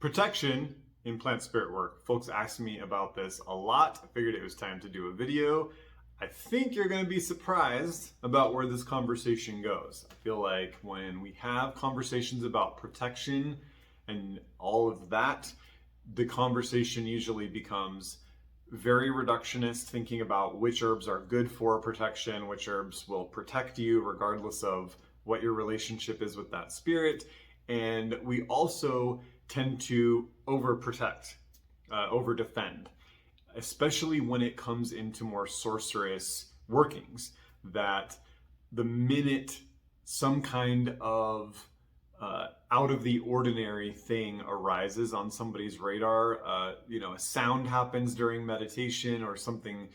Protection in plant spirit work. Folks ask me about this a lot. I figured it was time to do a video. I think you're going to be surprised about where this conversation goes. I feel like when we have conversations about protection and all of that, the conversation usually becomes very reductionist, thinking about which herbs are good for protection, which herbs will protect you regardless of what your relationship is with that spirit. And we also tend to overprotect, over-defend, especially when it comes into more sorcerous workings, that the minute some kind of out of the ordinary thing arises on somebody's radar, a sound happens during meditation, or something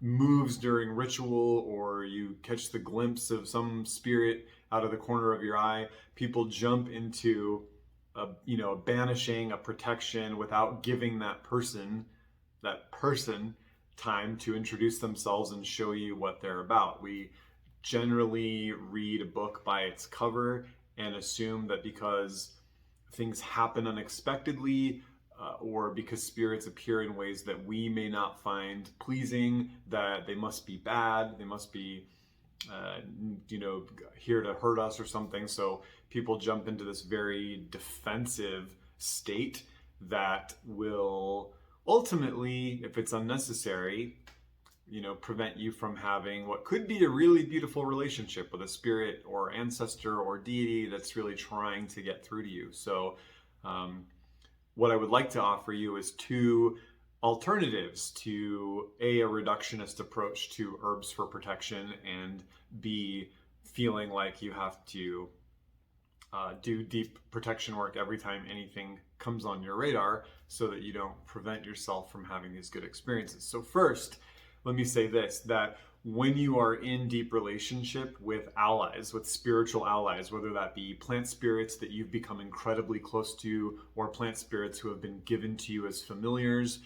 moves during ritual, or you catch the glimpse of some spirit out of the corner of your eye, people jump into a banishing, a protection, without giving that person time to introduce themselves and show you what they're about. We generally read a book by its cover and assume that because things happen unexpectedly, or because spirits appear in ways that we may not find pleasing, that they must be bad, they must be here to hurt us or something. So people jump into this very defensive state that will ultimately, if it's unnecessary, prevent you from having what could be a really beautiful relationship with a spirit or ancestor or deity that's really trying to get through to you. So what I would like to offer you is two alternatives to a reductionist approach to herbs for protection, and B, feeling like you have to do deep protection work every time anything comes on your radar, so that you don't prevent yourself from having these good experiences. So first, let me say this, that when you are in deep relationship with allies, with spiritual allies, whether that be plant spirits that you've become incredibly close to, or plant spirits who have been given to you as familiars,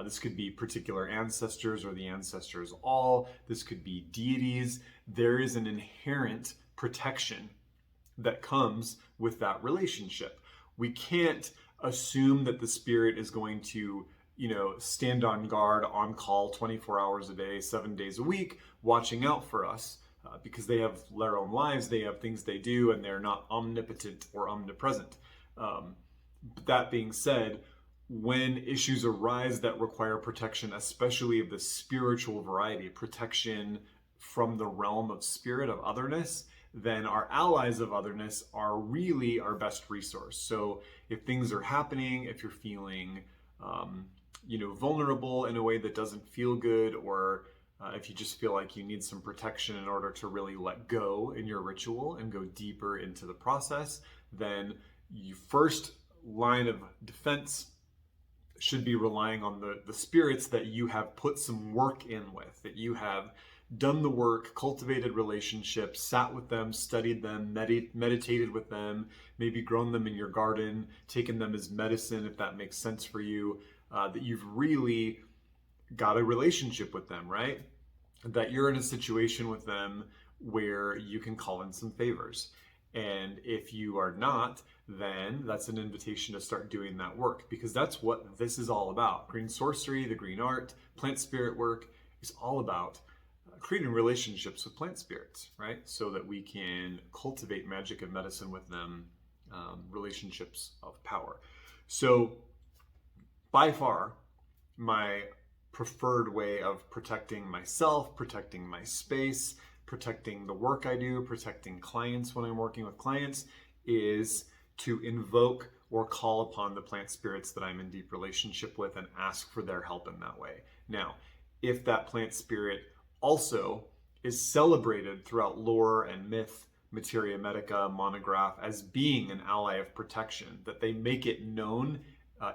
this could be particular ancestors or the ancestors all, this could be deities, there is an inherent protection that comes with that relationship. We can't assume that the spirit is going to stand on guard, on call 24 hours a day, 7 days a week, watching out for us, because they have their own lives, they have things they do, and they're not omnipotent or omnipresent. That being said, when issues arise that require protection, especially of the spiritual variety, protection from the realm of spirit, of otherness, then our allies of otherness are really our best resource. So if things are happening, if you're feeling vulnerable in a way that doesn't feel good, or if you just feel like you need some protection in order to really let go in your ritual and go deeper into the process, then your first line of defense should be relying on the spirits that you have put some work in with, that you have done the work, cultivated relationships, sat with them, studied them, meditated with them, maybe grown them in your garden, taken them as medicine, if that makes sense for you, that you've really got a relationship with them, right? That you're in a situation with them where you can call in some favors. And if you are not, then that's an invitation to start doing that work, because that's what this is all about. Green sorcery, the green art, plant spirit work is all about creating relationships with plant spirits, right? So that we can cultivate magic and medicine with them, relationships of power. So by far, my preferred way of protecting myself, protecting my space, protecting the work I do, protecting clients when I'm working with clients, is to invoke or call upon the plant spirits that I'm in deep relationship with and ask for their help in that way. Now, if that plant spirit also is celebrated throughout lore and myth, materia medica, monograph, as being an ally of protection, that they make it known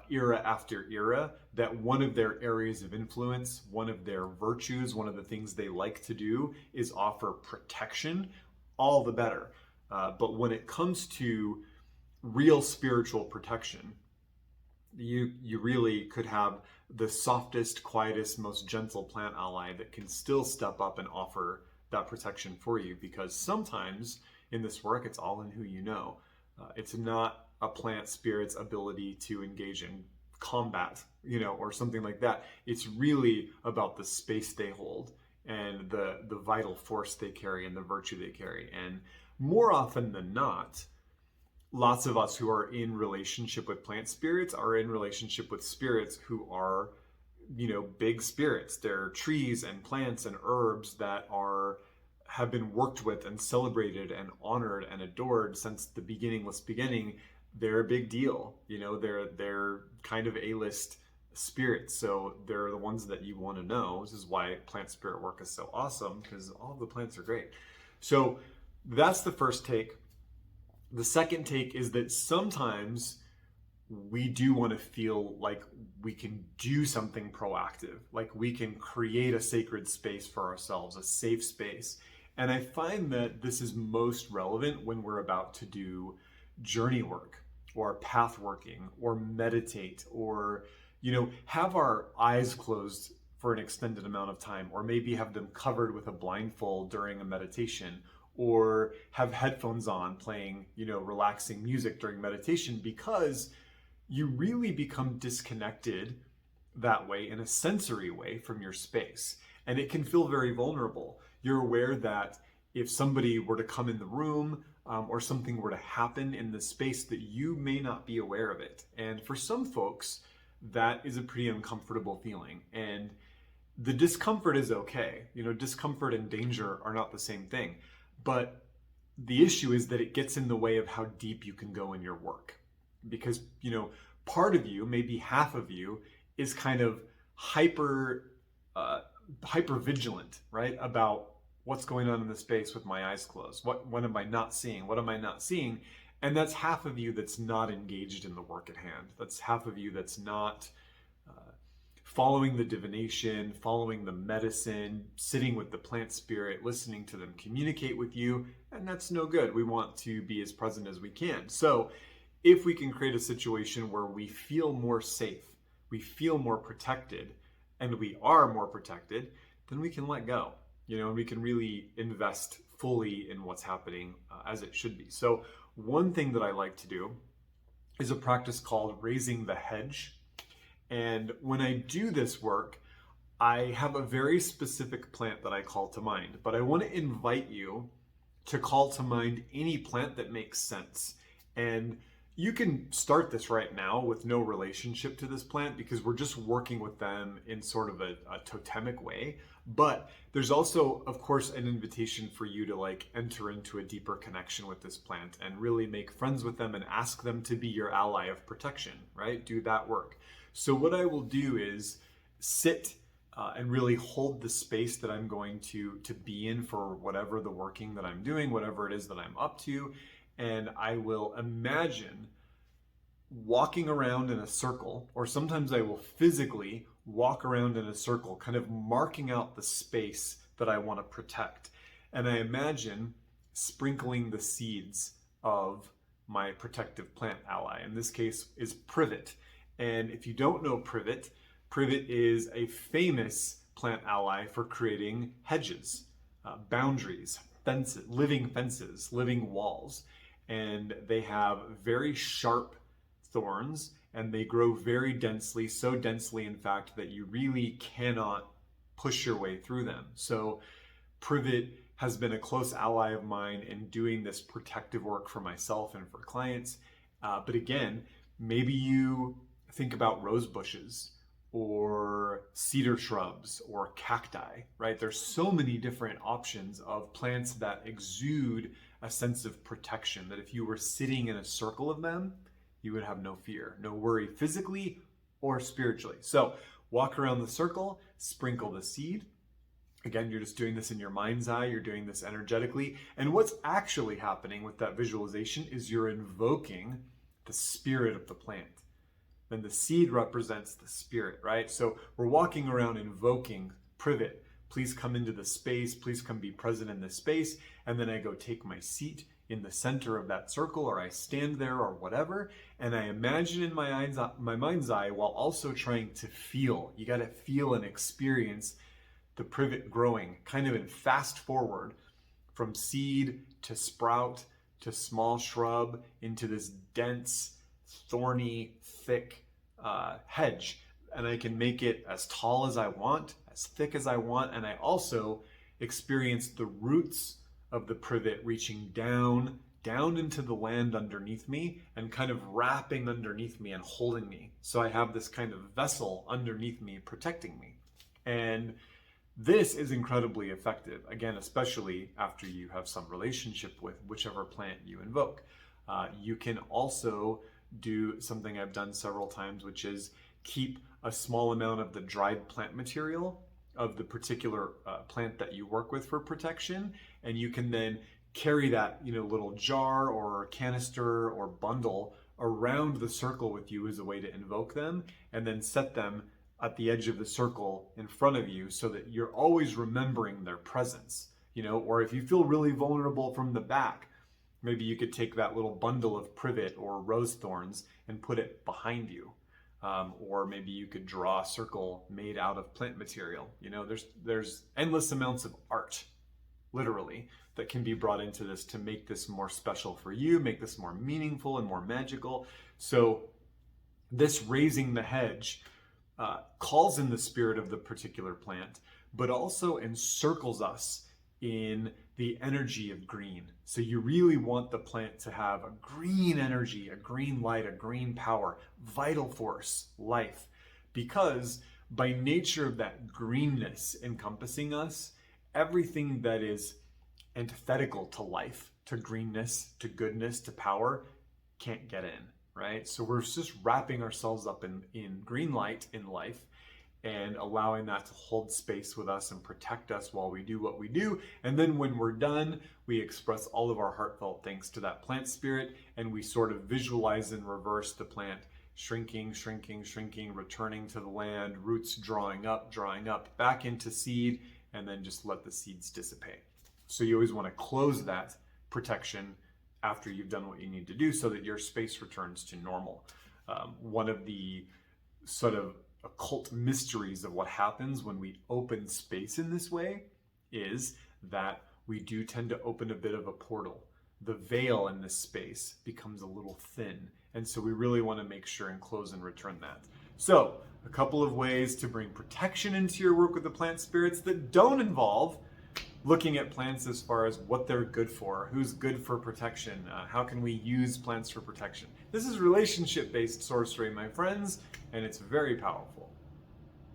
era after era that one of their areas of influence, one of their virtues, one of the things they like to do is offer protection, all the better. But when it comes to real spiritual protection, you really could have the softest, quietest, most gentle plant ally that can still step up and offer that protection for you, because sometimes in this work, it's all in who you know. It's not a plant spirit's ability to engage in combat, or something like that. It's really about the space they hold and the vital force they carry and the virtue they carry. And more often than not, lots of us who are in relationship with plant spirits are in relationship with spirits who are, big spirits. They're trees and plants and herbs that have been worked with and celebrated and honored and adored since the beginningless beginning. They're a big deal. They're kind of A-list spirits. So they're the ones that you want to know. This is why plant spirit work is so awesome, because all of the plants are great. So that's the first take. The second take is that sometimes we do want to feel like we can do something proactive, like we can create a sacred space for ourselves, a safe space. And I find that this is most relevant when we're about to do journey work or path working or meditate or, have our eyes closed for an extended amount of time, or maybe have them covered with a blindfold during a meditation, or have headphones on playing, relaxing music during meditation, because you really become disconnected that way in a sensory way from your space. And it can feel very vulnerable. You're aware that if somebody were to come in the room or something were to happen in the space, that you may not be aware of it. And for some folks, that is a pretty uncomfortable feeling. And the discomfort is okay. Discomfort and danger are not the same thing. But the issue is that it gets in the way of how deep you can go in your work. Because, part of you, maybe half of you, is kind of hyper vigilant, right? About what's going on in the space with my eyes closed. What am I not seeing? What am I not seeing? And that's half of you that's not engaged in the work at hand. That's half of you that's not following the divination, following the medicine, sitting with the plant spirit, listening to them communicate with you. And that's no good. We want to be as present as we can. So if we can create a situation where we feel more safe, we feel more protected, and we are more protected, then we can let go, and we can really invest fully in what's happening as it should be. So one thing that I like to do is a practice called raising the hedge. And when I do this work, I have a very specific plant that I call to mind, but I want to invite you to call to mind any plant that makes sense. And you can start this right now with no relationship to this plant, because we're just working with them in sort of a totemic way. But there's also, of course, an invitation for you to enter into a deeper connection with this plant and really make friends with them and ask them to be your ally of protection, right? Do that work. So what I will do is sit and really hold the space that I'm going to be in for whatever the working that I'm doing, whatever it is that I'm up to. And I will imagine walking around in a circle, or sometimes I will physically walk around in a circle, kind of marking out the space that I want to protect. And I imagine sprinkling the seeds of my protective plant ally. In this case is privet. And if you don't know privet, privet is a famous plant ally for creating hedges, boundaries, fences, living walls. And they have very sharp thorns, and they grow very densely, so densely in fact that you really cannot push your way through them. So privet has been a close ally of mine in doing this protective work for myself and for clients. But again, maybe you think about rose bushes or cedar shrubs or cacti, right? There's so many different options of plants that exude a sense of protection, that if you were sitting in a circle of them, you would have no fear, no worry physically or spiritually. So walk around the circle, sprinkle the seed. Again, you're just doing this in your mind's eye, you're doing this energetically. And what's actually happening with that visualization is you're invoking the spirit of the plant. Then the seed represents the spirit, right? So we're walking around invoking privet. Please come into the space. Please come be present in this space. And then I go take my seat in the center of that circle, or I stand there or whatever. And I imagine in my mind's eye while also trying to feel. You got to feel and experience the privet growing kind of in fast forward from seed to sprout to small shrub into this dense, thorny, thick hedge. And I can make it as tall as I want, as thick as I want, and I also experience the roots of the privet reaching down into the land underneath me and kind of wrapping underneath me and holding me. So I have this kind of vessel underneath me protecting me. And this is incredibly effective, again, especially after you have some relationship with whichever plant you invoke. You can also do something I've done several times, which is keep a small amount of the dried plant material of the particular plant that you work with for protection, and you can then carry that little jar or canister or bundle around the circle with you as a way to invoke them, and then set them at the edge of the circle in front of you so that you're always remembering their presence. Or if you feel really vulnerable from the back, maybe you could take that little bundle of privet or rose thorns and put it behind you. Or maybe you could draw a circle made out of plant material. There's endless amounts of art, literally, that can be brought into this to make this more special for you, make this more meaningful and more magical. So this raising the hedge calls in the spirit of the particular plant, but also encircles us in the energy of green. So you really want the plant to have a green energy, a green light, a green power, vital force, life, because by nature of that greenness encompassing us, everything that is antithetical to life, to greenness, to goodness, to power, can't get in, right? So we're just wrapping ourselves up in green light in life and allowing that to hold space with us and protect us while we do what we do. And then when we're done, we express all of our heartfelt thanks to that plant spirit, and we sort of visualize in reverse the plant shrinking, shrinking, shrinking, returning to the land, roots drawing up, back into seed, and then just let the seeds dissipate. So you always want to close that protection after you've done what you need to do so that your space returns to normal. One of the sort of occult mysteries of what happens when we open space in this way is that we do tend to open a bit of a portal. The veil in this space becomes a little thin, and so we really want to make sure and close and return that. So a couple of ways to bring protection into your work with the plant spirits that don't involve looking at plants as far as what they're good for, who's good for protection, how can we use plants for protection. This is relationship-based sorcery, my friends, and it's very powerful.